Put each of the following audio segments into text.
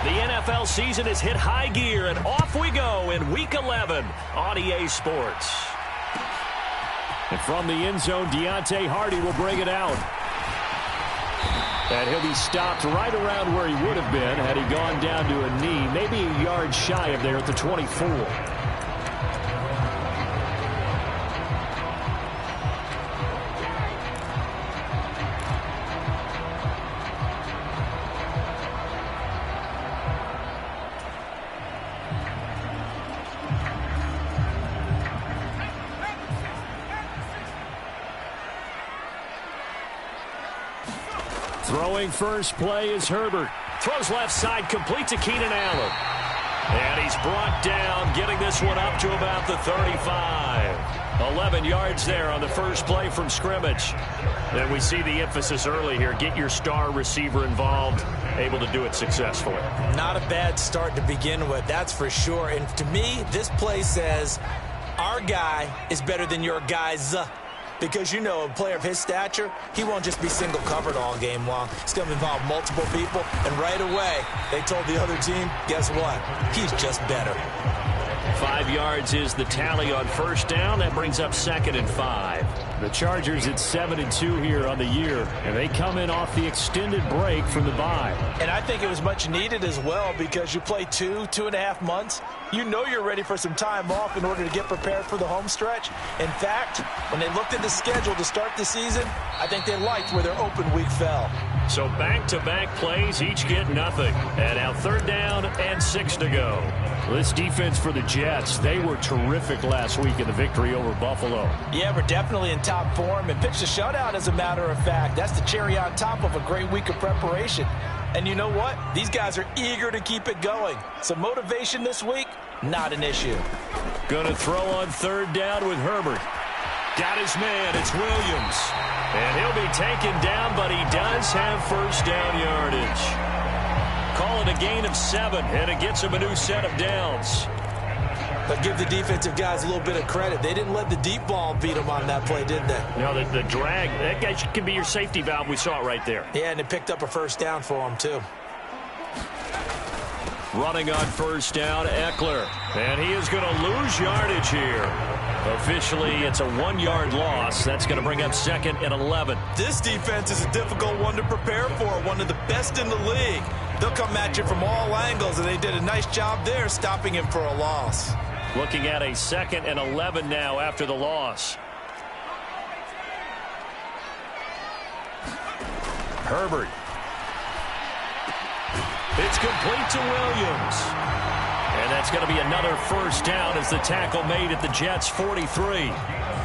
The NFL season has hit high gear, and off we go in Week 11 on EA Sports. And from the end zone, Deontay Hardy will bring it out. And he'll be stopped right around where he would have been had he gone down to a knee, maybe a yard shy of there at the 24. Throwing first play is Herbert. Throws left side, complete to Keenan Allen. And he's brought down, getting this one up to about the 35. 11 yards there on the first play from scrimmage. And we see the emphasis early here. Get your star receiver involved, able to do it successfully. Not a bad start to begin with, that's for sure. And to me, this play says our guy is better than your guy's. Because, you know, a player of his stature, he won't just be single covered all game long. It's going to involve multiple people. And right away, they told the other team, guess what? He's just better. 5 yards is the tally on first down. That brings up 2nd and 5. The Chargers at 7-2 here on the year, and they come in off the extended break from the bye. And I think it was much needed as well because you play 2.5 months. You know you're ready for some time off in order to get prepared for the home stretch. In fact, when they looked at the schedule to start the season, I think they liked where their open week fell. So back-to-back plays, each get nothing. And now 3rd down and 6 to go. This defense for the Jets, they were terrific last week in the victory over Buffalo. Yeah, we're definitely in top form and pitched a shutout, as a matter of fact. That's the cherry on top of a great week of preparation. And you know what? These guys are eager to keep it going. So motivation this week, not an issue. Going to throw on 3rd down with Herbert. Got his man. It's Williams. And he'll be taken down, but he does have first down yardage. Call it a gain of 7, and it gets him a new set of downs. But give the defensive guys a little bit of credit. They didn't let the deep ball beat them on that play, did they? No, the drag, that guy can be your safety valve. We saw it right there. Yeah, and it picked up a first down for him, too. Running on first down, Eckler. And he is going to lose yardage here. Officially, it's a 1-yard loss. That's going to bring up 2nd and 11. This defense is a difficult one to prepare for, one of the best in the league. They'll come at you from all angles, and they did a nice job there stopping him for a loss. Looking at a 2nd and 11 now after the loss. Herbert. It's complete to Williams. And that's going to be another first down as the tackle made at the Jets' 43.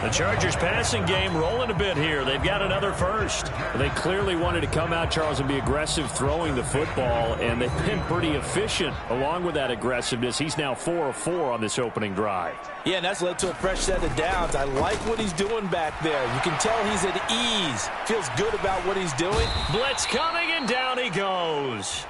The Chargers passing game rolling a bit here. They've got another first. They clearly wanted to come out, Charles, and be aggressive throwing the football, and they've been pretty efficient along with that aggressiveness. He's now 4 of 4 on this opening drive. Yeah, and that's led to a fresh set of downs. I like what he's doing back there. You can tell he's at ease. Feels good about what he's doing. Blitz coming, and down he goes.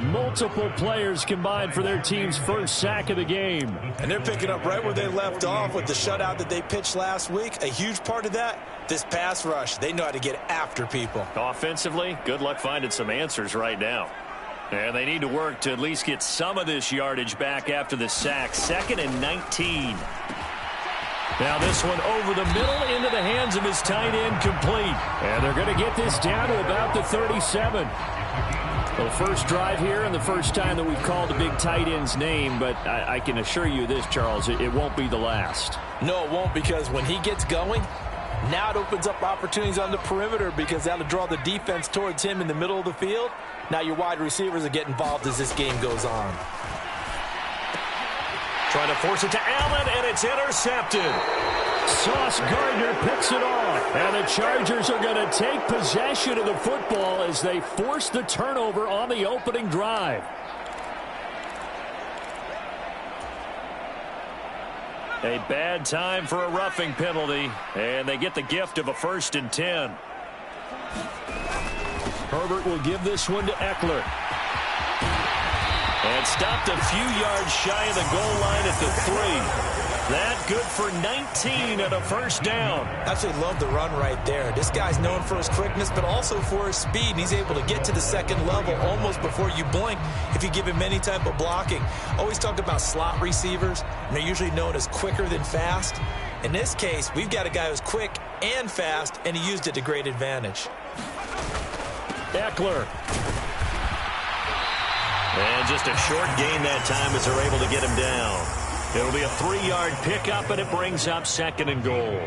Multiple players combined for their team's first sack of the game. And they're picking up right where they left off with the shutout that they pitched last week. A huge part of that, this pass rush. They know how to get after people. Offensively, good luck finding some answers right now. And they need to work to at least get some of this yardage back after the sack. 2nd and 19. Now this one over the middle into the hands of his tight end, complete. And they're going to get this down to about the 37. Well, first drive here and the first time that we've called the big tight end's name, but I can assure you this, Charles, it won't be the last. No, it won't, because when he gets going, now it opens up opportunities on the perimeter because that'll draw the defense towards him in the middle of the field. Now your wide receivers will get involved as this game goes on. Trying to force it to Allen, and it's intercepted. Sauce Gardner picks it off, and the Chargers are going to take possession of the football as they force the turnover on the opening drive. A bad time for a roughing penalty, and they get the gift of a 1st and 10. Herbert will give this one to Eckler. And stopped a few yards shy of the goal line at the 3. That good for 19 and a first down. Absolutely love the run right there. This guy's known for his quickness, but also for his speed. And he's able to get to the second level almost before you blink if you give him any type of blocking. Always talk about slot receivers, and they're usually known as quicker than fast. In this case, we've got a guy who's quick and fast, and he used it to great advantage. Eckler. And just a short gain that time as they're able to get him down. It'll be a 3-yard pickup, and it brings up 2nd and goal.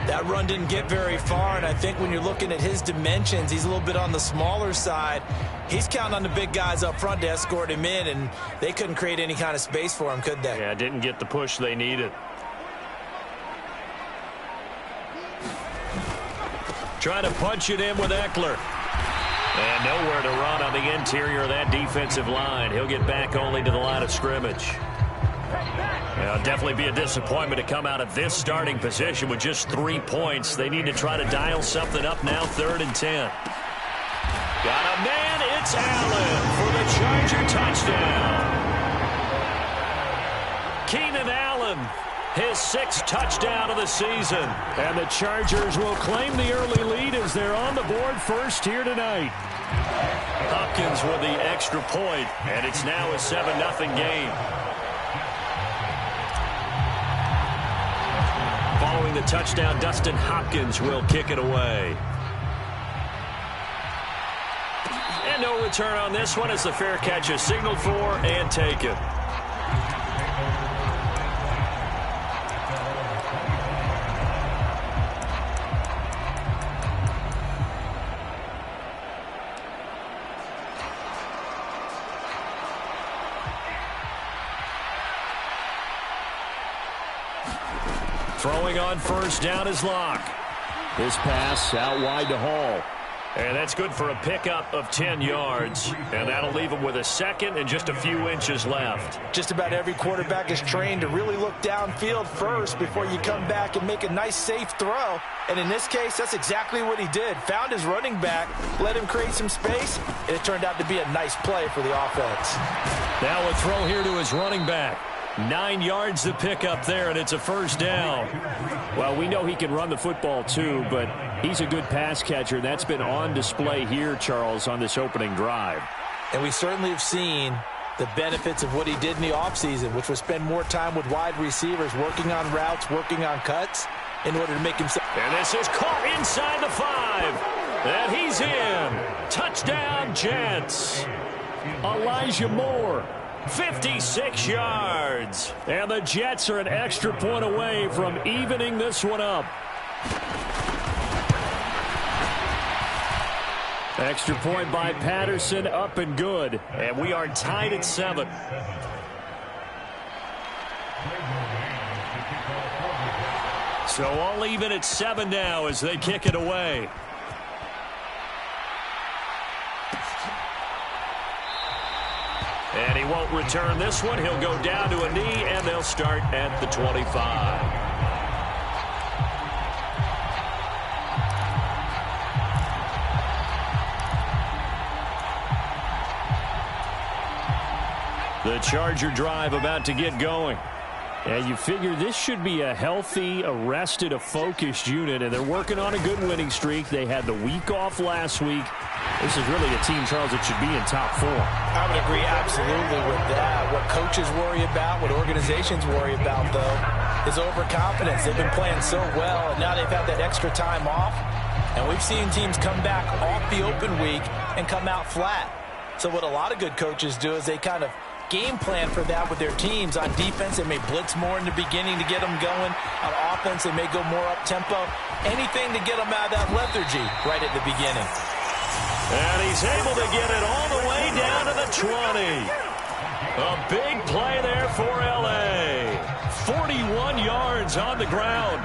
That run didn't get very far, and I think when you're looking at his dimensions, he's a little bit on the smaller side. He's counting on the big guys up front to escort him in, and they couldn't create any kind of space for him, could they? Yeah, didn't get the push they needed. Trying to punch it in with Eckler. And nowhere to run on the interior of that defensive line. He'll get back only to the line of scrimmage. It'll definitely be a disappointment to come out of this starting position with just 3 points. They need to try to dial something up now, 3rd and 10. Got a man, it's Allen for the Charger touchdown. Keenan Allen, his 6th touchdown of the season. And the Chargers will claim the early lead as they're on the board first here tonight. Hopkins with the extra point, and it's now a 7-0 game. Following the touchdown, Dustin Hopkins will kick it away. And no return on this one as the fair catch is signaled for and taken. Throwing on first down is Locke. This pass out wide to Hall. And that's good for a pickup of 10 yards. And that'll leave him with a 2nd and just a few inches left. Just about every quarterback is trained to really look downfield first before you come back and make a nice, safe throw. And in this case, that's exactly what he did. Found his running back, let him create some space, and it turned out to be a nice play for the offense. Now a throw here to his running back. 9 yards to pick up there, and it's a first down. Well, we know he can run the football too, but he's a good pass catcher. That's been on display here, Charles, on this opening drive. And we certainly have seen the benefits of what he did in the offseason, which was spend more time with wide receivers, working on routes, working on cuts, in order to make himself. And this is caught inside the 5. And he's in. Touchdown, Jets. Elijah Moore. 56 yards. And the Jets are an extra point away from evening this one up. Extra point by Patterson, up and good. And we are tied at 7. So all even at 7 now as they kick it away. And he won't return this one. He'll go down to a knee, and they'll start at the 25. The Charger drive about to get going. And you figure this should be a healthy, a rested, a focused unit, and they're working on a good winning streak. They had the week off last week. This is really a team, Charles, that should be in top 4. I would agree absolutely with that. What coaches worry about, what organizations worry about, though, is overconfidence. They've been playing so well, and now they've had that extra time off. And we've seen teams come back off the open week and come out flat. So what a lot of good coaches do is they kind of game plan for that with their teams. On defense, they may blitz more in the beginning to get them going. On offense, they may go more up-tempo. Anything to get them out of that lethargy right at the beginning. And he's able to get it all the way down to the 20. A big play there for L.A. 41 yards on the ground.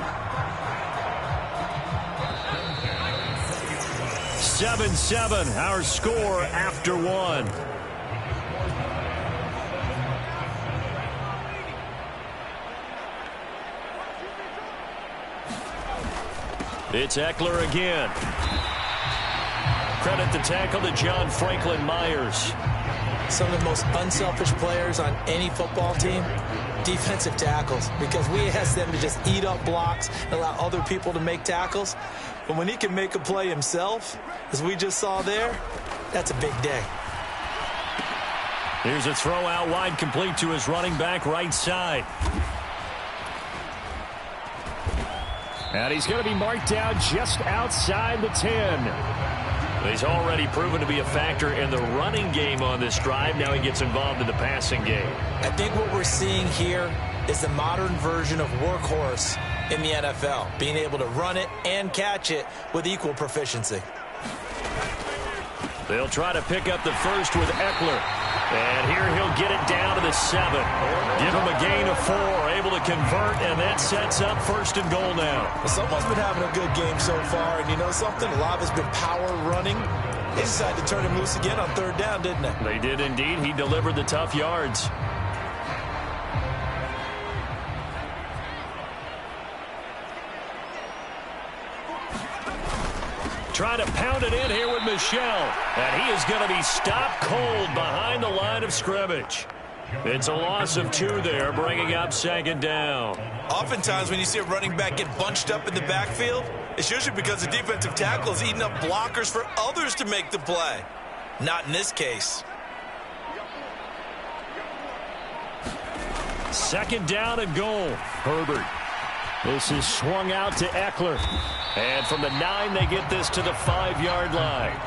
7-7, our score after 1. It's Eckler again. Credit the tackle to John Franklin Myers. some of the most unselfish players on any football team? Defensive tackles, because we ask them to just eat up blocks and allow other people to make tackles. But when he can make a play himself, as we just saw there, that's a big day. Here's a throw out wide, complete to his running back right side. And he's going to be marked down just outside the 10. He's already proven to be a factor in the running game on this drive. Now he gets involved in the passing game. I think what we're seeing here is the modern version of workhorse in the NFL, being able to run it and catch it with equal proficiency. They'll try to pick up the first with Eckler. And here he'll get it down to the 7. Give him a gain of 4, able to convert, and that sets up 1st and goal now. Well, someone's been having a good game so far, and you know something? A lot of it's been power running. They decided to turn him loose again on 3rd down, didn't they? They did indeed. He delivered the tough yards. Trying to pound it in here with Michel. And he is going to be stopped cold behind the line of scrimmage. It's a loss of 2 there, bringing up 2nd down. Oftentimes when you see a running back get bunched up in the backfield, it's usually because the defensive tackle is eating up blockers for others to make the play. Not in this case. 2nd down and goal. Herbert. This is swung out to Eckler. And from the 9, they get this to the 5-yard line.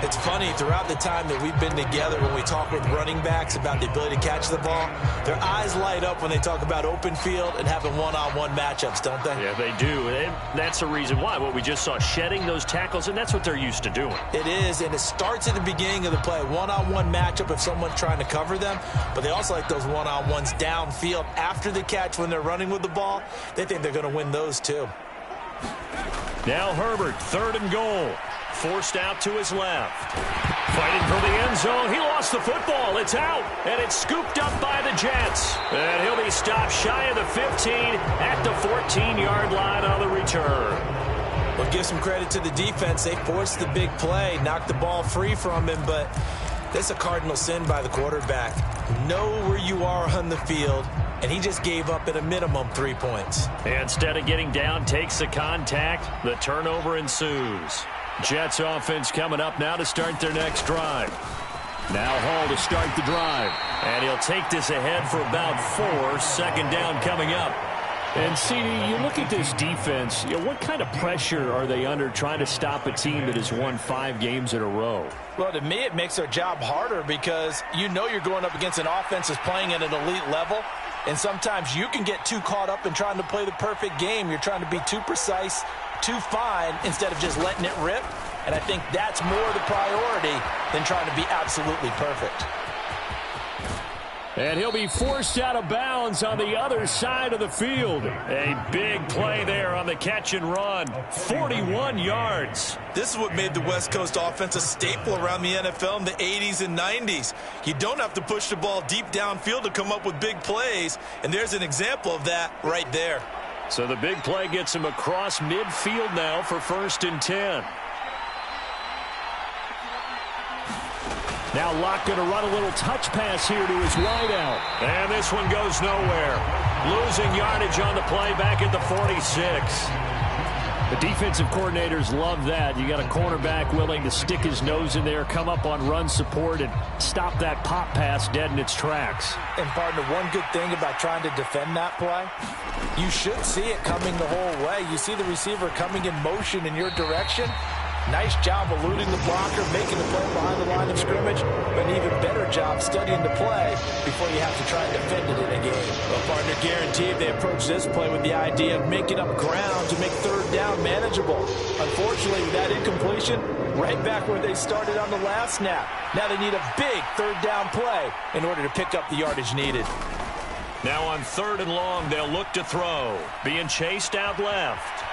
It's funny, throughout the time that we've been together, when we talk with running backs about the ability to catch the ball, their eyes light up when they talk about open field and having one-on-one matchups, don't they? Yeah, they do. And that's the reason why. What we just saw, shedding those tackles, and that's what they're used to doing. It is, and it starts at the beginning of the play. One-on-one matchup if someone's trying to cover them, but they also like those one-on-ones downfield after the catch when they're running with the ball. They think they're going to win those too. Now Herbert, 3rd and goal. Forced out to his left. Fighting for the end zone. He lost the football. It's out. And it's scooped up by the Jets. And he'll be stopped shy of the 15 at the 14-yard line on the return. Well, give some credit to the defense. They forced the big play, knocked the ball free from him, but that's a cardinal sin by the quarterback. Know where you are on the field, and he just gave up at a minimum 3 points. Instead of getting down, takes the contact. The turnover ensues. Jets offense coming up now to start their next drive. Now Hall to start the drive. And he'll take this ahead for about 4. 2nd down coming up. And, CD, you look at this defense, what kind of pressure are they under trying to stop a team that has won 5 games in a row? Well, to me, it makes their job harder because you know you're going up against an offense that's playing at an elite level. And sometimes you can get too caught up in trying to play the perfect game. You're trying to be too precise, too fine, instead of just letting it rip. And I think that's more the priority than trying to be absolutely perfect. And he'll be forced out of bounds on the other side of the field. A big play there on the catch and run. 41 yards. This is what made the West Coast offense a staple around the NFL in the 80s and 90s. You don't have to push the ball deep downfield to come up with big plays, and there's an example of that right there. So the big play gets him across midfield now for 1st and 10. Now Locke going to run a little touch pass here to his wideout. And this one goes nowhere. Losing yardage on the play back at the 46. The defensive coordinators love that. You got a cornerback willing to stick his nose in there, come up on run support, and stop that pop pass dead in its tracks. And, partner, one good thing about trying to defend that play, you should see it coming the whole way. You see the receiver coming in motion in your direction. Nice job eluding the blocker, making the play behind the line of scrimmage, but an even better job studying the play before you have to try and defend it in a game. Well, partner, guaranteed they approach this play with the idea of making up ground to make 3rd down manageable. Unfortunately, with that incompletion, right back where they started on the last snap. Now they need a big 3rd down play in order to pick up the yardage needed. Now on 3rd and long, they'll look to throw. Being chased out left.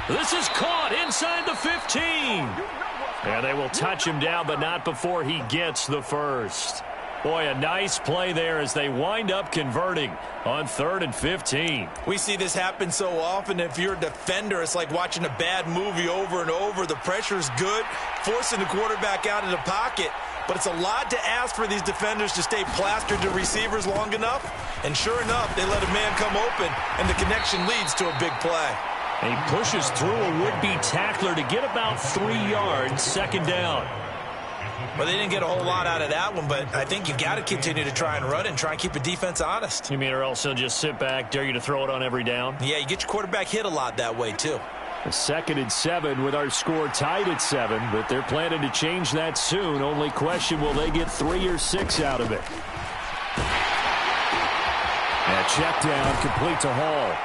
This is caught inside the 15. And they will touch him down, but not before he gets the first. Boy, a nice play there as they wind up converting on 3rd and 15. We see this happen so often. If you're a defender, it's like watching a bad movie over and over. The pressure's good, forcing the quarterback out of the pocket. But it's a lot to ask for these defenders to stay plastered to receivers long enough. And sure enough, they let a man come open, and the connection leads to a big play. He pushes through a would-be tackler to get about 3 yards, 2nd down. Well, they didn't get a whole lot out of that one, but I think you got to continue to try and run and try and keep the defense honest. You mean or else he'll just sit back, dare you to throw it on every down? Yeah, you get your quarterback hit a lot that way, too. A 2nd and 7 with our score tied at 7, but they're planning to change that soon. Only question, will they get 3 or 6 out of it? And check down, complete to Hall.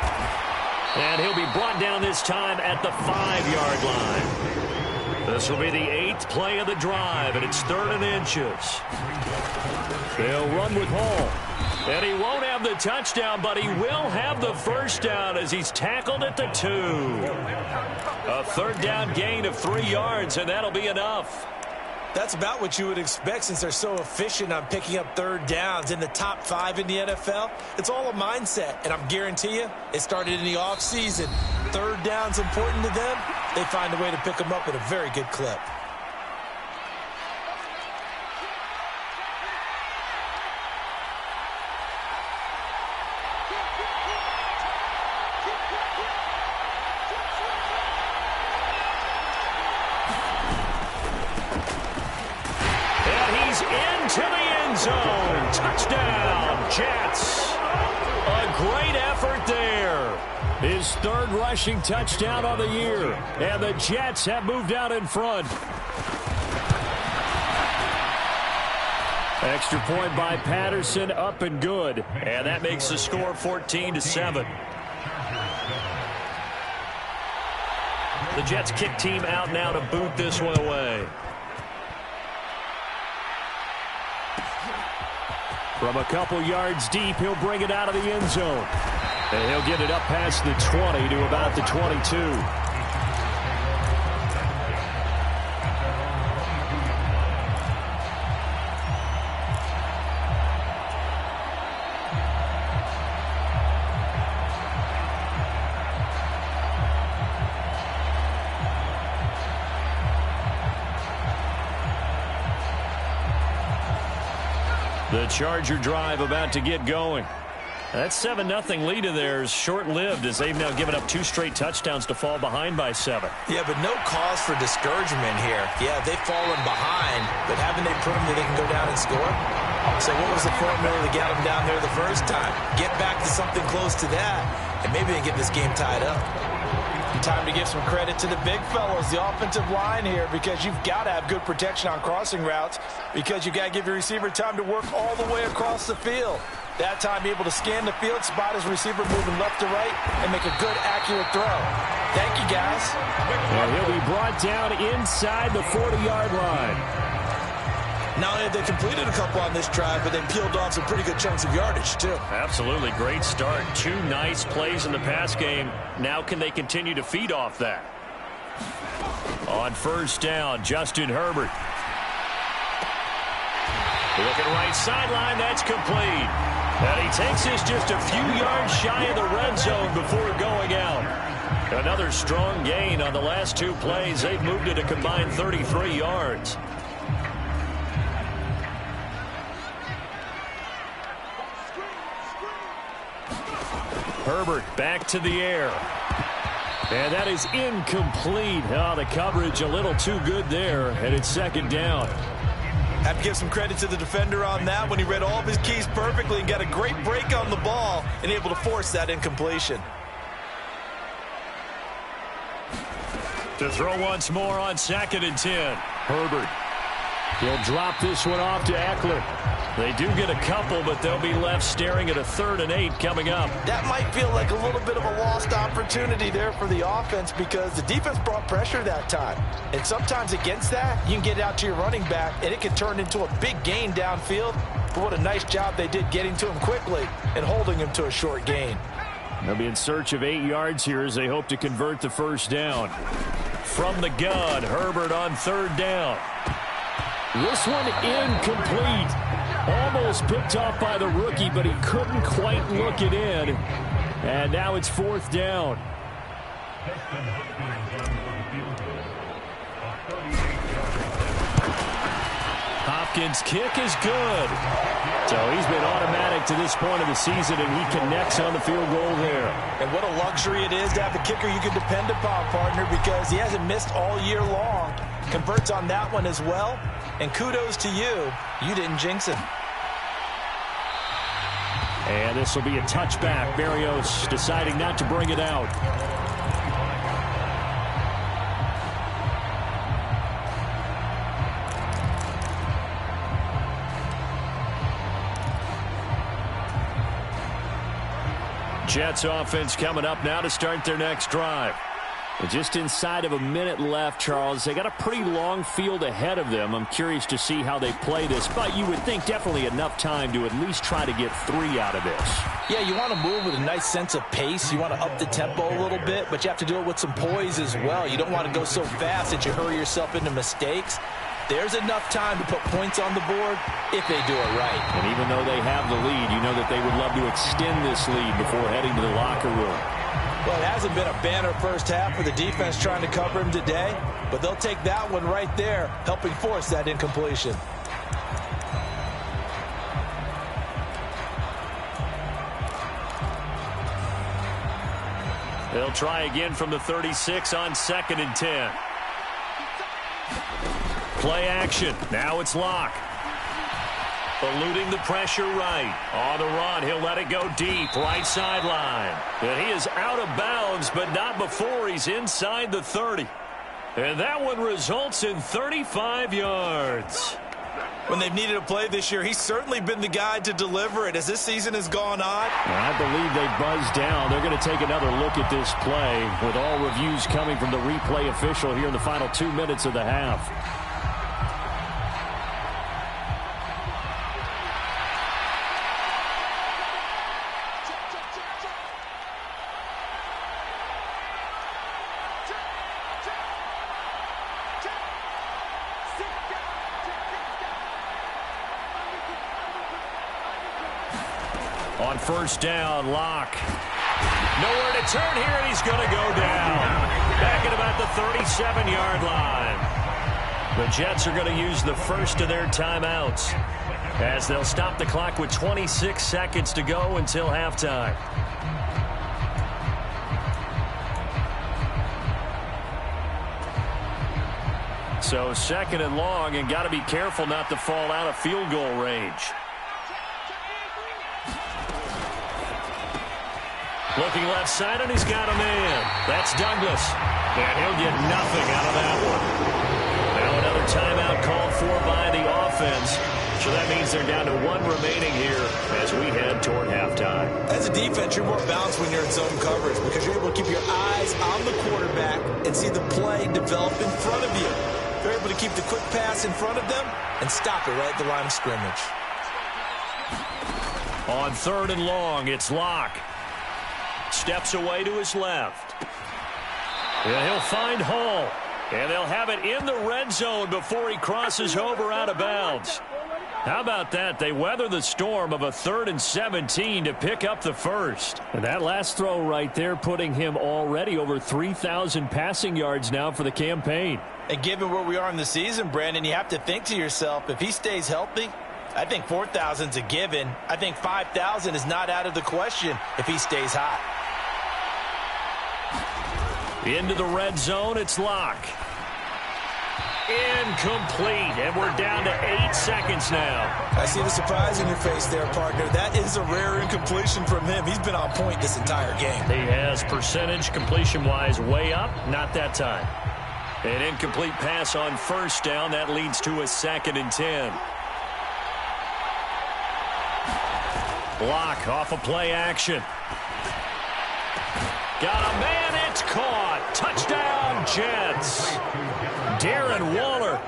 And he'll be brought down this time at the 5-yard line. This will be the 8th play of the drive, and it's 3rd and inches. They'll run with Hall. And he won't have the touchdown, but he will have the first down as he's tackled at the 2. A 3rd down gain of 3 yards, and that'll be enough. That's about what you would expect since they're so efficient on picking up 3rd downs in the top 5 in the NFL. It's all a mindset, and I'm guarantee you it started in the offseason. 3rd down's important to them. They find a way to pick them up at a very good clip. Into the end zone. Touchdown, Jets. A great effort there. His 3rd rushing touchdown of the year. And the Jets have moved out in front. Extra point by Patterson, up and good. And that makes the score 14-7. The Jets kick team out now to boot this one away. From a couple yards deep, he'll bring it out of the end zone. And he'll get it up past the 20 to about the 22. The Charger drive about to get going. That 7-0 lead of theirs short-lived as they've now given up 2 straight touchdowns to fall behind by 7. Yeah, but no cause for discouragement here. Yeah, they've fallen behind, but haven't they proven that they can go down and score? So what was the formula that got them down there the first time? Get back to something close to that, and maybe they get this game tied up. Time to give some credit to the big fellows, the offensive line here, because you've got to have good protection on crossing routes because you've got to give your receiver time to work all the way across the field. That time able to scan the field, spot his receiver moving left to right, and make a good, accurate throw. Thank you, guys. And he'll be brought down inside the 40-yard line. Not only have they completed a couple on this drive, but they peeled off some pretty good chunks of yardage, too. Absolutely. Great start. 2 nice plays in the pass game. Now can they continue to feed off that? On 1st down, Justin Herbert. Looking right sideline. That's complete. And he takes this just a few yards shy of the red zone before going out. Another strong gain on the last 2 plays. They've moved it a combined 33 yards. Herbert back to the air. And that is incomplete. Oh, the coverage a little too good there, and it's 2nd down. Have to give some credit to the defender on that when he read all of his keys perfectly and got a great break on the ball and able to force that incompletion. To throw once more on 2nd and 10. Herbert. He'll drop this one off to Eckler. They do get a couple, but they'll be left staring at a 3rd and 8 coming up. That might feel like a little bit of a lost opportunity there for the offense because the defense brought pressure that time. And sometimes against that, you can get out to your running back, and it can turn into a big gain downfield. But what a nice job they did getting to him quickly and holding him to a short gain. They'll be in search of 8 yards here as they hope to convert the 1st down. From the gun, Herbert on 3rd down. This one incomplete. Almost picked off by the rookie, but he couldn't quite look it in. And now it's 4th down. Hopkins' kick is good. So he's been automatic to this point of the season, and he connects on the field goal there. And what a luxury it is to have a kicker you can depend upon, partner, because he hasn't missed all year long. Converts on that one as well. And kudos to you. You didn't jinx him. And this will be a touchback. Berrios deciding not to bring it out. Jets offense coming up now to start their next drive. Just inside of a minute left, Charles. They got a pretty long field ahead of them. I'm curious to see how they play this, but you would think definitely enough time to at least try to get 3 out of this. Yeah, you want to move with a nice sense of pace. You want to up the tempo a little bit, but you have to do it with some poise as well. You don't want to go so fast that you hurry yourself into mistakes. There's enough time to put points on the board if they do it right. And even though they have the lead, you know that they would love to extend this lead before heading to the locker room. Well, it hasn't been a banner first half for the defense trying to cover him today, but they'll take that one right there, helping force that incompletion. They'll try again from the 36 on 2nd and 10. Play action. Now it's Locke. Eluding the pressure right. On the run, he'll let it go deep. Right sideline. And he is out of bounds, but not before he's inside the 30. And that one results in 35 yards. When they've needed a play this year, he's certainly been the guy to deliver it as this season has gone on. I believe they buzzed down. They're going to take another look at this play with all reviews coming from the replay official here in the final 2 minutes of the half. On 1st down, Locke. Nowhere to turn here, and he's going to go down. Back at about the 37-yard line. The Jets are going to use the first of their timeouts as they'll stop the clock with 26 seconds to go until halftime. So 2nd and long, and got to be careful not to fall out of field goal range. Looking left side, and he's got a man. That's Douglas. And he'll get nothing out of that one. Now another timeout called for by the offense. So that means they're down to 1 remaining here as we head toward halftime. As a defense, you're more balanced when you're in zone coverage because you're able to keep your eyes on the quarterback and see the play develop in front of you. They're able to keep the quick pass in front of them and stop it right at the line of scrimmage. On 3rd and long, it's Locke. Steps away to his left. And he'll find Hall. And they'll have it in the red zone before he crosses over out of bounds. How about that? They weather the storm of a 3rd and 17 to pick up the first. And that last throw right there putting him already over 3,000 passing yards now for the campaign. And given where we are in the season, Brandon, you have to think to yourself, if he stays healthy, I think 4,000's a given. I think 5,000 is not out of the question if he stays hot. Into the red zone, it's Locke. Incomplete, and we're down to 8 seconds now. I see the surprise in your face there, partner. That is a rare incompletion from him. He's been on point this entire game. He has percentage completion-wise way up, not that time. An incomplete pass on 1st down. That leads to a 2nd and 10. Locke off of play action. Got a man, it's caught. Touchdown, Jets. Darren Waller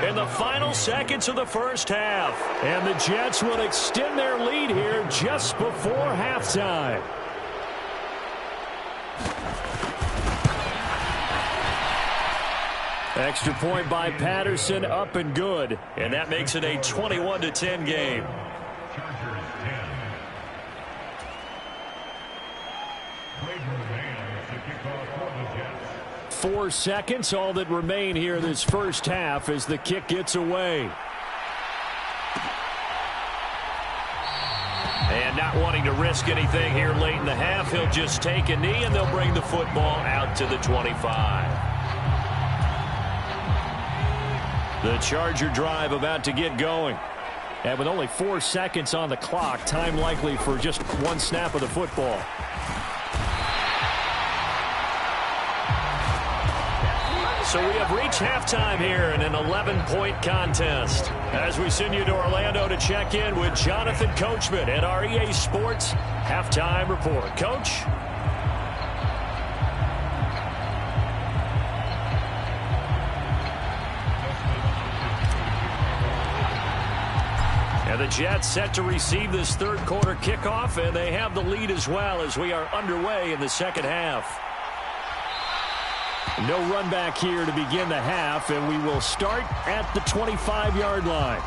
in the final seconds of the first half. And the Jets will extend their lead here just before halftime. Extra point by Patterson, up and good. And that makes it a 21-10 game. 4 seconds, all that remain here this first half as the kick gets away. And not wanting to risk anything here late in the half, he'll just take a knee and they'll bring the football out to the 25. The Charger drive about to get going. And with only 4 seconds on the clock, time likely for just one snap of the football. So we have reached halftime here in an 11-point contest. As we send you to Orlando to check in with Jonathan Coachman at our EA Sports Halftime Report. Coach? And the Jets set to receive this third quarter kickoff, and they have the lead as well as we are underway in the second half. No run back here to begin the half, and we will start at the 25-yard line.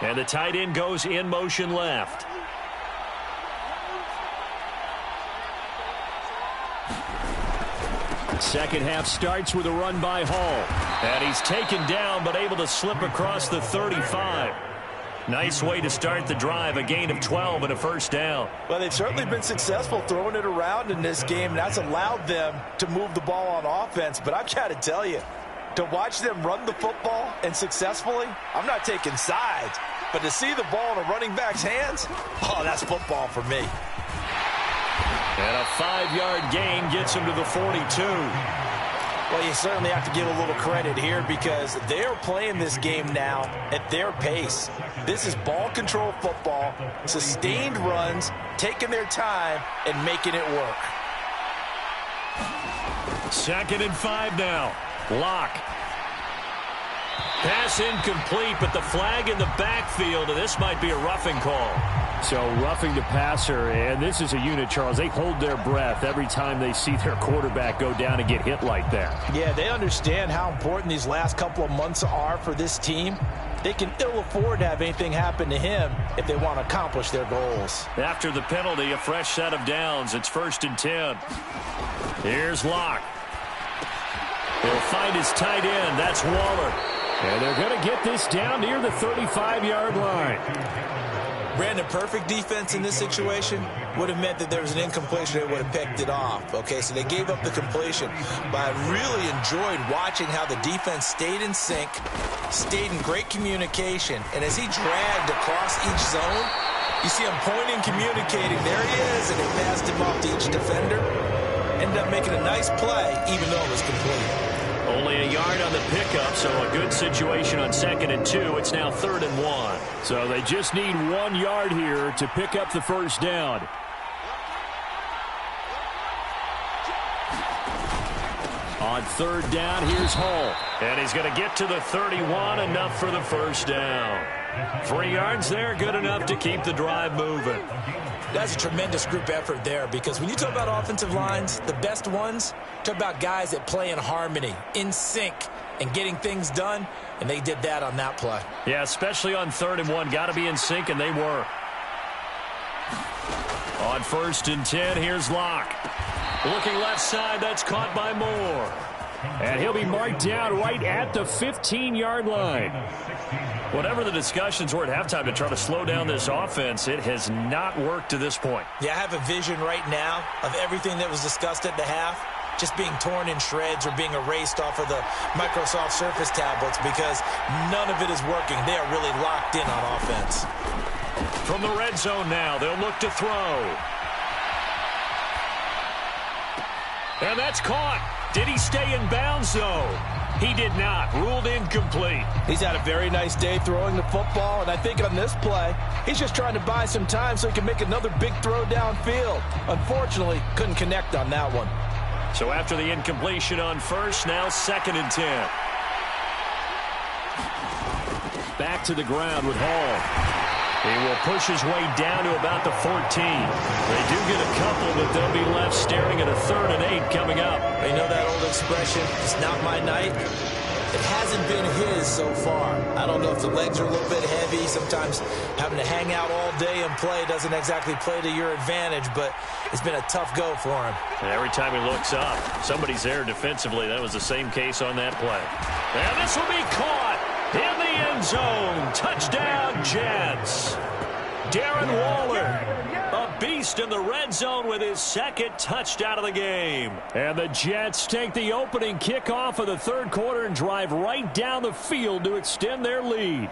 And the tight end goes in motion left. Second half starts with a run by Hall. And he's taken down but able to slip across the 35. Nice way to start the drive, a gain of 12 and a first down. Well, they've certainly been successful throwing it around in this game, and that's allowed them to move the ball on offense. But I've got to tell you, to watch them run the football and successfully, I'm not taking sides, but to see the ball in a running back's hands, oh, that's football for me. And a 5-yard gain gets him to the 42. Well, you certainly have to give a little credit here because they're playing this game now at their pace. This is ball control football, sustained runs, taking their time, and making it work. 2nd and 5 now. Lock. Pass incomplete, but the flag in the backfield, and this might be a roughing call. So roughing the passer, and this is a unit, Charles. They hold their breath every time they see their quarterback go down and get hit like that. Yeah, they understand how important these last couple of months are for this team. They can ill afford to have anything happen to him if they want to accomplish their goals. After the penalty, a fresh set of downs. It's 1st and 10. Here's Locke. He'll find his tight end. That's Waller. And they're going to get this down near the 35-yard line. Brandon, perfect defense in this situation would have meant that there was an incompletion. They would have picked it off. Okay, so they gave up the completion. But I really enjoyed watching how the defense stayed in sync, stayed in great communication. And as he dragged across each zone, you see him pointing, communicating. There he is, and they passed him off to each defender. Ended up making a nice play, even though it was complete. Only a yard on the pickup, so a good situation on 2nd and 2. It's now 3rd and 1. So they just need 1 yard here to pick up the first down. On 3rd down, here's Hall. And he's going to get to the 31, enough for the first down. 3 yards there, good enough to keep the drive moving. That's a tremendous group effort there because when you talk about offensive lines, the best ones, talk about guys that play in harmony, in sync, and getting things done, and they did that on that play. Yeah, especially on 3rd and 1. Got to be in sync, and they were. On 1st and 10, here's Locke. Looking left side, that's caught by Moore. And he'll be marked down right at the 15-yard line. Whatever the discussions were at halftime to try to slow down this offense, it has not worked to this point. Yeah, I have a vision right now of everything that was discussed at the half just being torn in shreds or being erased off of the Microsoft Surface tablets because none of it is working. They are really locked in on offense. From the red zone now, they'll look to throw. And that's caught. Did he stay in bounds, though? He did not. Ruled incomplete. He's had a very nice day throwing the football, and I think on this play, he's just trying to buy some time so he can make another big throw downfield. Unfortunately, couldn't connect on that one. So after the incompletion on first, now 2nd and 10. Back to the ground with Hall. He will push his way down to about the 14. They do get a couple, but they'll be left staring at a 3rd and 8 coming up. You know that old expression, it's not my night? It hasn't been his so far. I don't know if the legs are a little bit heavy. Sometimes having to hang out all day and play doesn't exactly play to your advantage, but it's been a tough go for him. And every time he looks up, somebody's there defensively. That was the same case on that play. And this will be caught in the end zone. Touchdown, Jets. Darren Waller, a beast in the red zone with his 2nd touchdown of the game. And the Jets take the opening kickoff of the 3rd quarter and drive right down the field to extend their lead.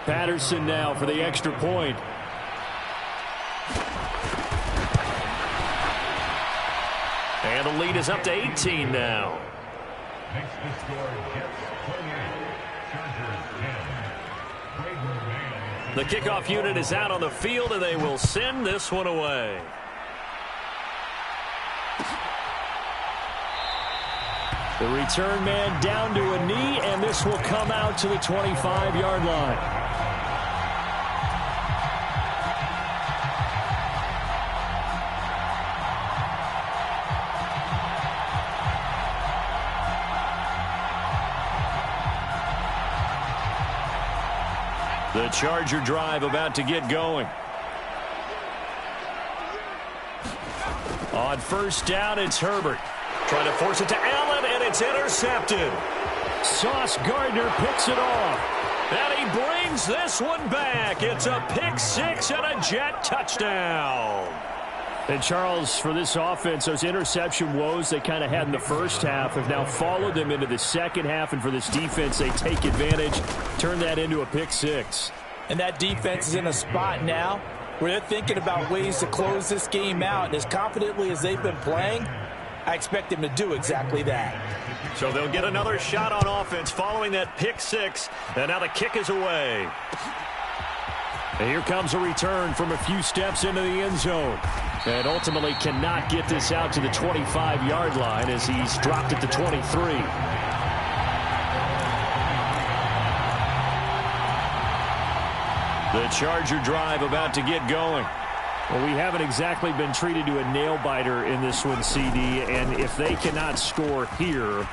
Patterson now for the extra point. And the lead is up to 18 now. Makes the score Jets 28, Chargers 10. The kickoff unit is out on the field, and they will send this one away. The return man down to a knee, and this will come out to the 25-yard line. The Charger drive about to get going. On first down, it's Herbert. Trying to force it to Allen, and it's intercepted. Sauce Gardner picks it off. And he brings this one back. It's a pick 6 and a Jet touchdown. And Charles, for this offense, those interception woes they kind of had in the first half have now followed them into the second half. And for this defense, they take advantage, turn that into a pick 6. And that defense is in a spot now where they're thinking about ways to close this game out. And as confidently as they've been playing, I expect them to do exactly that. So they'll get another shot on offense following that pick 6. And now the kick is away. And here comes a return from a few steps into the end zone. And ultimately cannot get this out to the 25-yard line as he's dropped at the 23. The Charger drive about to get going. Well, we haven't exactly been treated to a nail-biter in this one, CD, and if they cannot score here,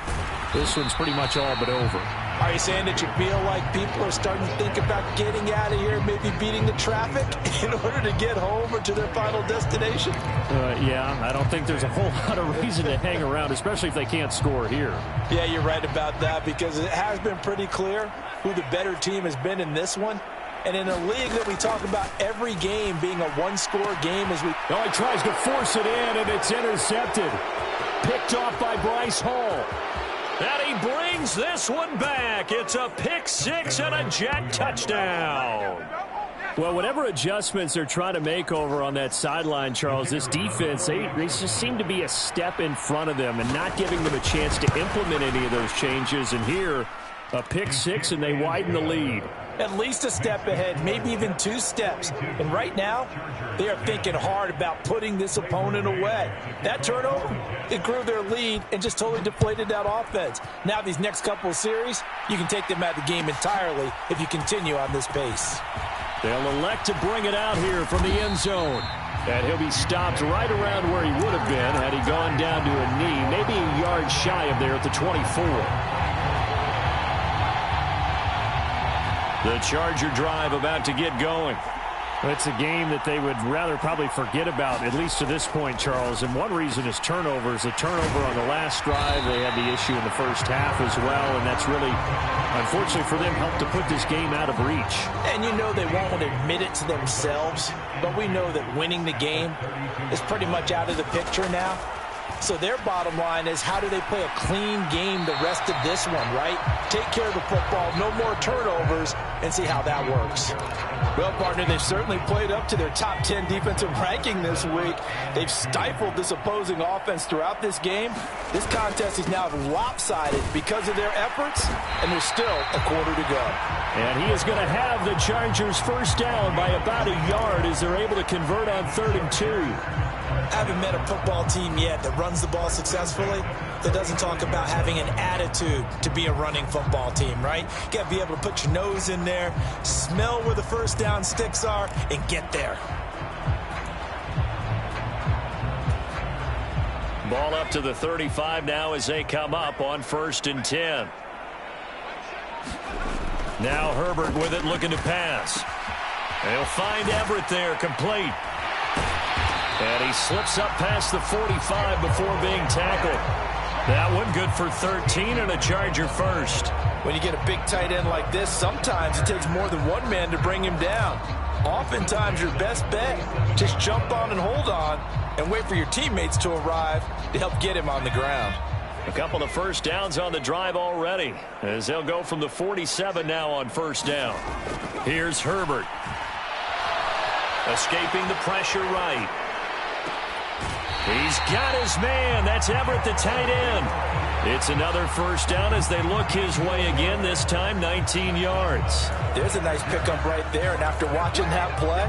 this one's pretty much all but over. Are you saying that you feel like people are starting to think about getting out of here, maybe beating the traffic in order to get home or to their final destination? Yeah, I don't think there's a whole lot of reason to hang around, especially if they can't score here. Yeah, you're right about that because it has been pretty clear who the better team has been in this one. And in a league that we talk about every game being a one-score game as we... Oh, he tries to force it in, and it's intercepted. Picked off by Bryce Hall. And he brings this one back. It's a pick 6 and a Jet touchdown. Well, whatever adjustments they're trying to make over on that sideline, Charles, this defense, they just seem to be a step in front of them and not giving them a chance to implement any of those changes. And here, a pick 6, and they widen the lead. At least a step ahead, maybe even 2 steps. And right now, they are thinking hard about putting this opponent away. That turnover, it grew their lead and just totally deflated that offense. Now these next couple of series, you can take them out of the game entirely if you continue on this pace. They'll elect to bring it out here from the end zone. And he'll be stopped right around where he would have been had he gone down to a knee, maybe a yard shy of there at the 24. The Charger drive about to get going. It's a game that they would rather probably forget about, at least to this point, Charles. And one reason is turnovers. A turnover on the last drive. They had the issue in the first half as well, and that's really, unfortunately for them, helped to put this game out of reach. And you know they won't admit it to themselves, but we know that winning the game is pretty much out of the picture now. So their bottom line is, how do they play a clean game the rest of this one, right? Take care of the football, no more turnovers, and see how that works. Well, partner, they've certainly played up to their top 10 defensive ranking this week. They've stifled this opposing offense throughout this game. This contest is now lopsided because of their efforts, and there's still a quarter to go. And he is going to have the Chargers first down by about a yard as they're able to convert on 3rd and 2. I haven't met a football team yet that runs the ball successfully that doesn't talk about having an attitude to be a running football team, right? You got to be able to put your nose in there, smell where the first down sticks are, and get there. Ball up to the 35 now as they come up on 1st and 10. Now Herbert with it, looking to pass. They'll find Everett there, complete. And he slips up past the 45 before being tackled. That one good for 13 and a Charger first. When you get a big tight end like this, sometimes it takes more than one man to bring him down. Oftentimes your best bet, just jump on and hold on and wait for your teammates to arrive to help get him on the ground. A couple of first downs on the drive already as they'll go from the 47 now on 1st down. Here's Herbert. Escaping the pressure right. He's got his man. That's Everett, the tight end. It's another first down as they look his way again, this time 19 yards. There's a nice pickup right there, and after watching that play,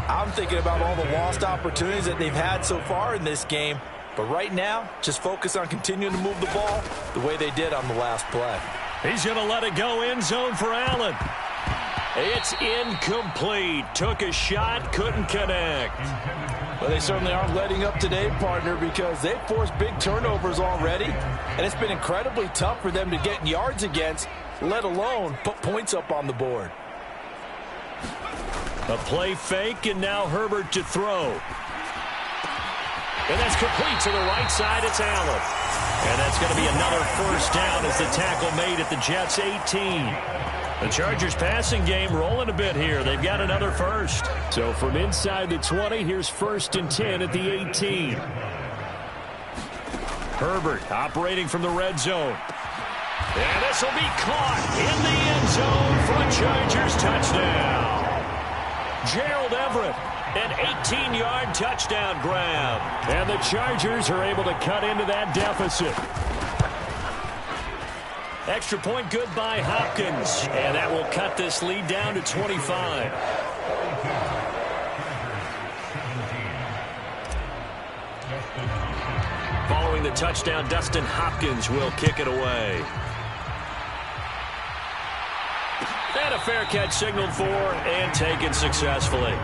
I'm thinking about all the lost opportunities that they've had so far in this game. But right now, just focus on continuing to move the ball the way they did on the last play. He's going to let it go end zone for Allen. It's incomplete. Took a shot, couldn't connect. Well, they certainly aren't letting up today, partner, because they've forced big turnovers already, and it's been incredibly tough for them to get yards against, let alone put points up on the board. A play fake, and now Herbert to throw. And that's complete to the right side. It's Allen. And that's going to be another first down as the tackle made at the Jets' 18. The Chargers passing game rolling a bit here. They've got another first. So from inside the 20, here's 1st and 10 at the 18. Herbert operating from the red zone. And this will be caught in the end zone for a Chargers touchdown. Gerald Everett, an 18-yard touchdown grab. And the Chargers are able to cut into that deficit. Extra point good by Hopkins. And that will cut this lead down to 25. Following the touchdown, Dustin Hopkins will kick it away. And a fair catch signaled for and taken successfully.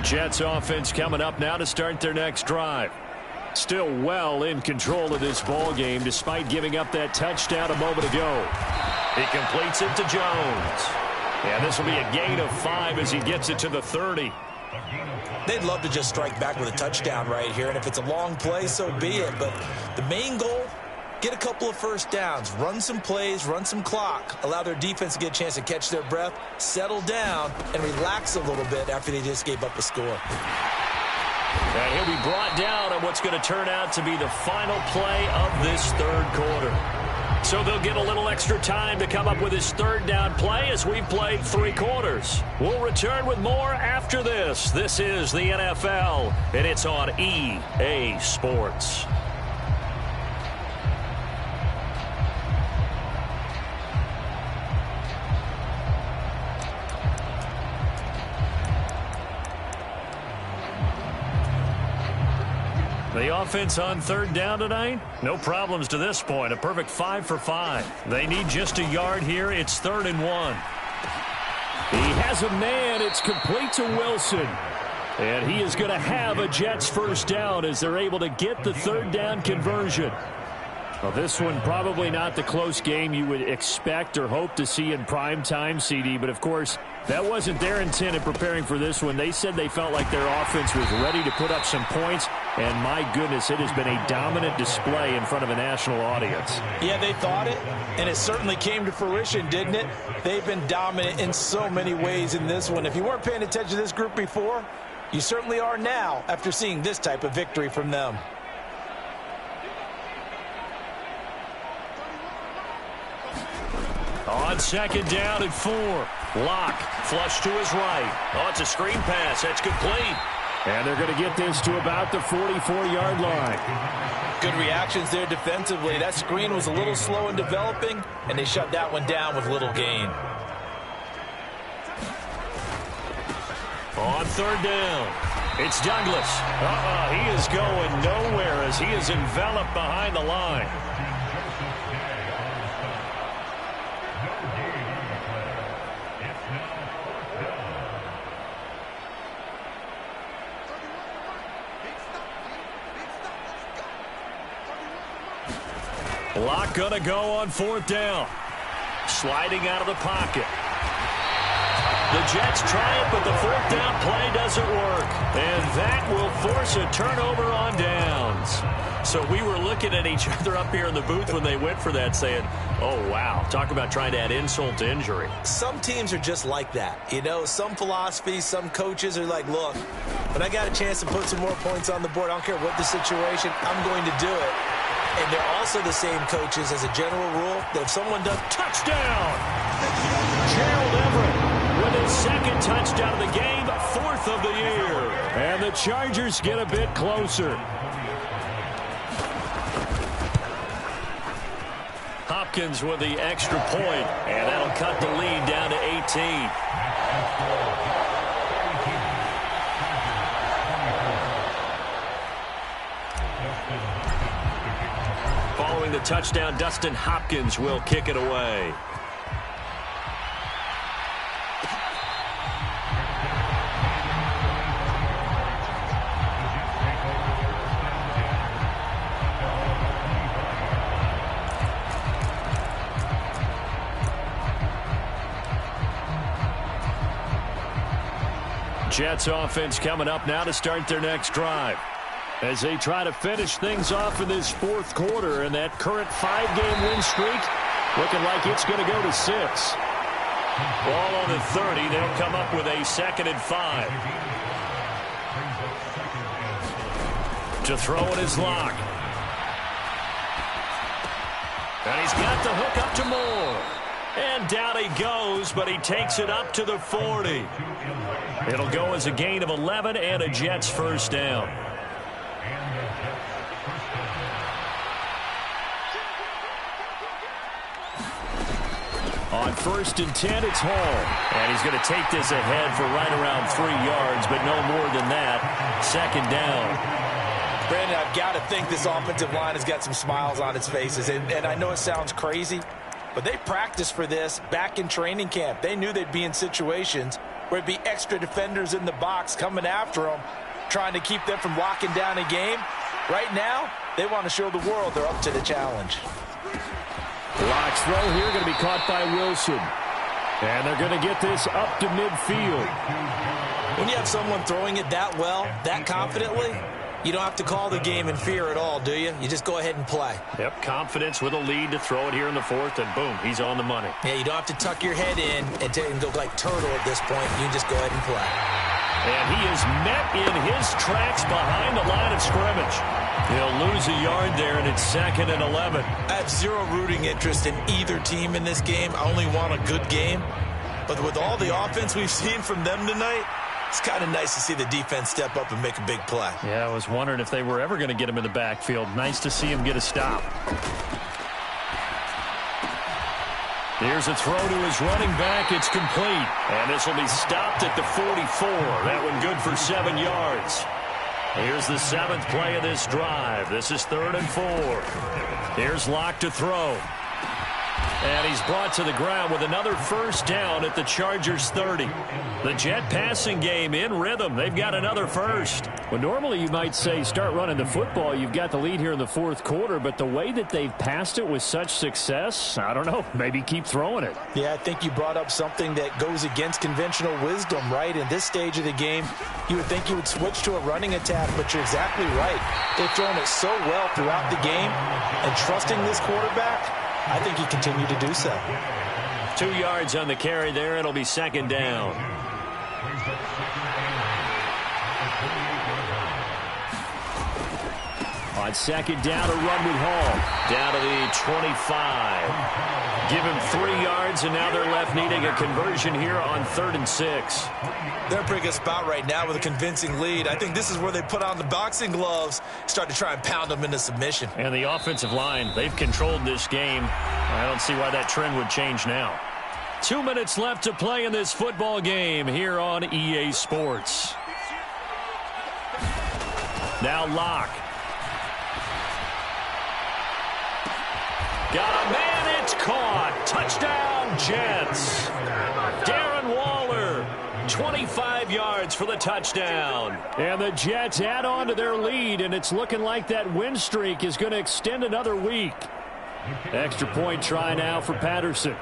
Jets offense coming up now to start their next drive. Still well in control of this ball game despite giving up that touchdown a moment ago. He completes it to Jones. And this will be a gain of 5 as he gets it to the 30. They'd love to just strike back with a touchdown right here, and if it's a long play, so be it. But the main goal, get a couple of first downs, run some plays, run some clock, allow their defense to get a chance to catch their breath, settle down, and relax a little bit after they just gave up a score. And he'll be brought down on what's going to turn out to be the final play of this third quarter. So they'll get a little extra time to come up with his third down play as we've played 3 quarters. We'll return with more after this. This is the NFL, and it's on EA Sports. The offense on third down tonight, no problems to this point. A perfect 5 for 5. They need just a yard here. It's 3rd and 1. He has a man. It's complete to Wilson. And he is going to have a Jets first down as they're able to get the third down conversion. Well, this one probably not the close game you would expect or hope to see in prime time, CD. But, of course, that wasn't their intent in preparing for this one. They said they felt like their offense was ready to put up some points. And, my goodness, it has been a dominant display in front of a national audience. Yeah, they thought it, and it certainly came to fruition, didn't it? They've been dominant in so many ways in this one. If you weren't paying attention to this group before, you certainly are now after seeing this type of victory from them. On second down and 4. Locke, flush to his right. Oh, it's a screen pass. That's complete. And they're going to get this to about the 44-yard line. Good reactions there defensively. That screen was a little slow in developing, and they shut that one down with little gain. On third down, it's Douglas. He is going nowhere as he is enveloped behind the line. Locke gonna go on fourth down. Sliding out of the pocket. The Jets try it, but the fourth down play doesn't work. And that will force a turnover on downs. So we were looking at each other up here in the booth when they went for that saying, oh, wow, talk about trying to add insult to injury. Some teams are just like that. You know, some philosophies, some coaches are like, look, when I got a chance to put some more points on the board, I don't care what the situation, I'm going to do it. And they're also the same coaches as a general rule that if someone does touchdown, Gerald Everett with his second touchdown of the game, 4th of the year. And the Chargers get a bit closer. Hopkins with the extra point, and that'll cut the lead down to 18. Following the touchdown, Dustin Hopkins will kick it away. Jets offense coming up now to start their next drive, as they try to finish things off in this fourth quarter, and that current 5-game win streak looking like it's going to go to 6. Ball on the 30. They'll come up with a 2nd and 5. To throw it is Locke. And he's got the hook up to Moore. And down he goes, but he takes it up to the 40. It'll go as a gain of 11 and a Jets first down. On 1st and 10, it's Hall. And he's going to take this ahead for right around 3 yards, but no more than that. 2nd down. Brandon, I've got to think this offensive line has got some smiles on its faces. And I know it sounds crazy, but they practiced for this back in training camp. They knew they'd be in situations where it'd be extra defenders in the box coming after them, trying to keep them from locking down a game. Right now, they want to show the world they're up to the challenge. Locke's throw here going to be caught by Wilson. And they're going to get this up to midfield. When you have someone throwing it that well, that confidently, you don't have to call the game in fear at all, do you? You just go ahead and play. Yep, confidence with a lead to throw it here in the 4th, and boom, he's on the money. Yeah, you don't have to tuck your head in and go like turtle at this point. You just go ahead and play. And he is met in his tracks behind the line of scrimmage. He'll lose a yard there, and it's 2nd and 11. I have zero rooting interest in either team in this game. I only want a good game. But with all the offense we've seen from them tonight, it's kind of nice to see the defense step up and make a big play. Yeah, I was wondering if they were ever going to get him in the backfield. Nice to see him get a stop. Here's a throw to his running back. It's complete. And this will be stopped at the 44. That one good for 7 yards. Here's the 7th play of this drive. This is 3rd and 4. Here's Locke to throw. And he's brought to the ground with another first down at the Chargers 30. The Jet passing game in rhythm. They've got another first. Well, normally you might say start running the football. You've got the lead here in the 4th quarter, but the way that they've passed it with such success, I don't know, maybe keep throwing it. Yeah, I think you brought up something that goes against conventional wisdom, right? In this stage of the game, you would think you would switch to a running attack, but you're exactly right. They've thrown it so well throughout the game, and trusting this quarterback, I think he continued to do so. 2 yards on the carry there. It'll be 2nd down. On 2nd down, a run with Hall. Down to the 25. Give him 3 yards, and now they're left needing a conversion here on 3rd and 6. They're in a pretty good spot right now with a convincing lead. I think this is where they put on the boxing gloves, start to try and pound them into submission. And the offensive line, they've controlled this game. I don't see why that trend would change now. 2 minutes left to play in this football game here on EA Sports. Now Locke. Got a man, it's caught. Touchdown, Jets. Darren Waller, 25 yards for the touchdown. And the Jets add on to their lead, and it's looking like that win streak is going to extend another week. Extra point try now for Patterson.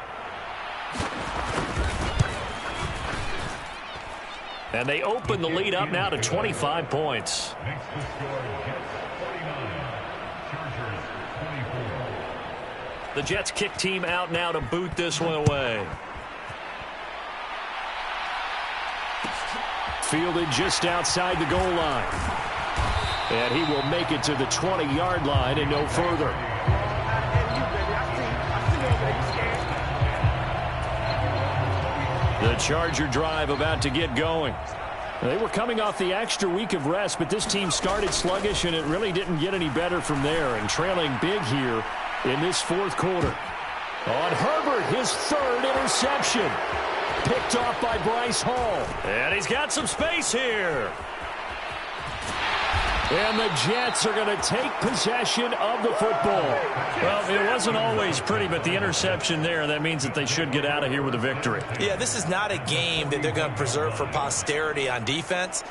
And they open the lead up now to 25 points. Makes the score Jets 49, Chargers 24. The Jets kick team out now to boot this one away. Fielded just outside the goal line. And he will make it to the 20-yard line and no further. The Charger drive about to get going. They were coming off the extra week of rest, but this team started sluggish, and it really didn't get any better from there, and trailing big here in this 4th quarter. On Herbert, his 3rd interception. Picked off by Bryce Hall. And he's got some space here. And the Jets are going to take possession of the football. Well, it wasn't always pretty, but the interception there, that means that they should get out of here with a victory. Yeah, this is not a game that they're going to preserve for posterity on defense,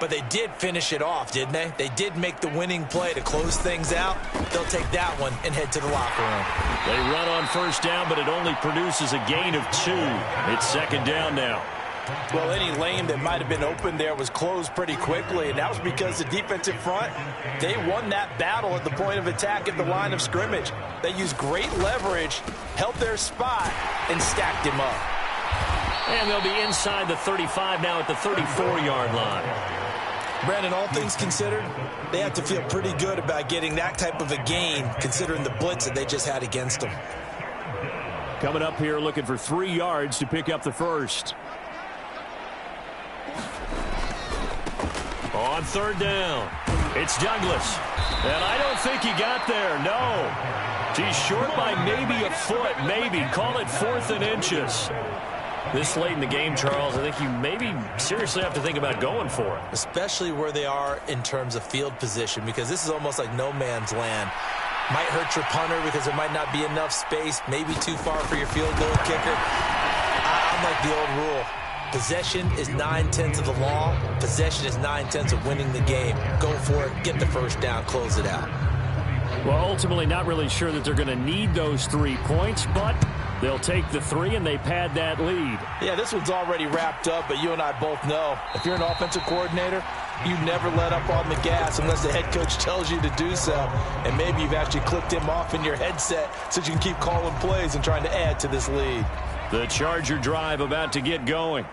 but they did finish it off, didn't they? They did make the winning play to close things out. They'll take that one and head to the locker room. They run on 1st down, but it only produces a gain of 2. It's 2nd down now. Well, any lane that might have been open there was closed pretty quickly, and that was because the defensive front, they won that battle at the point of attack at the line of scrimmage. They used great leverage, held their spot, and stacked him up. And they'll be inside the 35 now at the 34-yard line. Brandon, all things considered, they have to feel pretty good about getting that type of a gain, considering the blitz that they just had against them. Coming up here looking for 3 yards to pick up the 1st. On 3rd down, it's Douglas. And I don't think he got there, no. He's short by maybe a foot, maybe. Call it 4th and inches. This late in the game, Charles, I think you maybe seriously have to think about going for it. Especially where they are in terms of field position, because this is almost like no man's land. Might hurt your punter because there might not be enough space, maybe too far for your field goal kicker. I'm like the old rule. Possession is 9/10 of the law. Possession is 9/10 of winning the game. Go for it, get the 1st down, close it out. Well, ultimately not really sure that they're going to need those 3 points, but they'll take the 3 and they pad that lead. Yeah, this one's already wrapped up, but you and I both know if you're an offensive coordinator, you never let up on the gas unless the head coach tells you to do so. And maybe you've actually clicked him off in your headset so you can keep calling plays and trying to add to this lead. The Charger drive about to get going.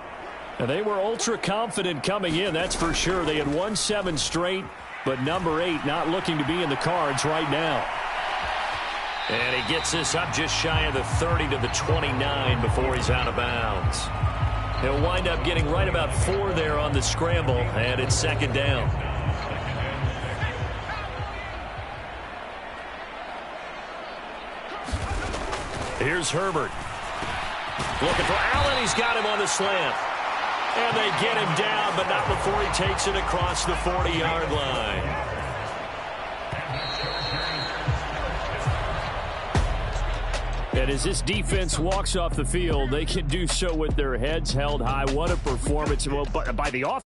And they were ultra confident coming in, that's for sure. They had won 7 straight, but number 8 not looking to be in the cards right now. And he gets this up just shy of the 30 to the 29 before he's out of bounds. He'll wind up getting right about 4 there on the scramble, and it's 2nd down. Here's Herbert. Looking for Allen. He's got him on the slant. And they get him down, but not before he takes it across the 40-yard line. And as this defense walks off the field, they can do so with their heads held high. What a performance by the offense.